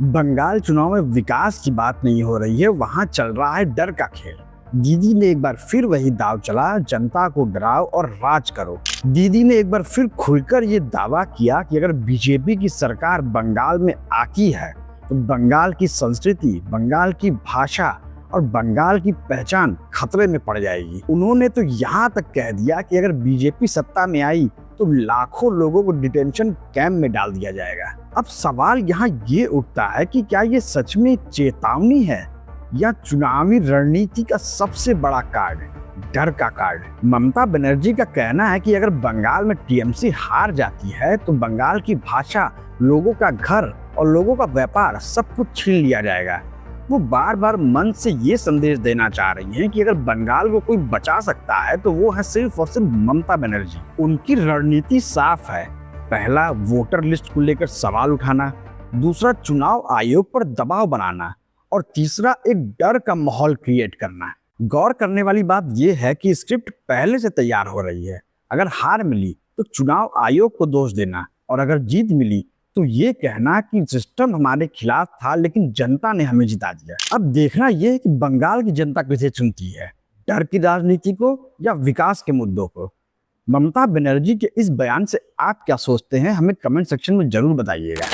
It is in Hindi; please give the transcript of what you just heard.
बंगाल चुनाव में विकास की बात नहीं हो रही है, वहां चल रहा है डर का खेल। दीदी ने एक बार फिर वही दाव चला, जनता को डराओ और राज करो। दीदी ने एक बार फिर खुलकर ये दावा किया कि अगर बीजेपी की सरकार बंगाल में आती है तो बंगाल की संस्कृति, बंगाल की भाषा और बंगाल की पहचान खतरे में पड़ जाएगी। उन्होंने तो यहाँ तक कह दिया कि अगर बीजेपी सत्ता में आई तो लाखों लोगों को डिटेंशन कैंप में डाल दिया जाएगा। अब सवाल यहाँ ये उठता है कि क्या ये सच में चेतावनी है या चुनावी रणनीति का सबसे बड़ा कार्ड, डर का कार्ड। ममता बनर्जी का कहना है कि अगर बंगाल में टीएमसी हार जाती है तो बंगाल की भाषा, लोगों का घर और लोगों का व्यापार सब कुछ छीन लिया जाएगा। वो बार बार मन से ये संदेश देना चाह रही हैं कि अगर बंगाल को कोई बचा सकता है तो वो है सिर्फ और सिर्फ ममता बनर्जी। उनकी रणनीति साफ है, पहला वोटर लिस्ट को लेकर सवाल उठाना, दूसरा चुनाव आयोग पर दबाव बनाना और तीसरा एक डर का माहौल क्रिएट करना। गौर करने वाली बात यह है कि स्क्रिप्ट पहले से तैयार हो रही है। अगर हार मिली तो चुनाव आयोग को दोष देना और अगर जीत मिली तो ये कहना कि सिस्टम हमारे खिलाफ था लेकिन जनता ने हमें जिता दिया। अब देखना यह है कि बंगाल की जनता किसे चुनती है, डर की राजनीति को या विकास के मुद्दों को। ममता बनर्जी के इस बयान से आप क्या सोचते हैं, हमें कमेंट सेक्शन में जरूर बताइएगा।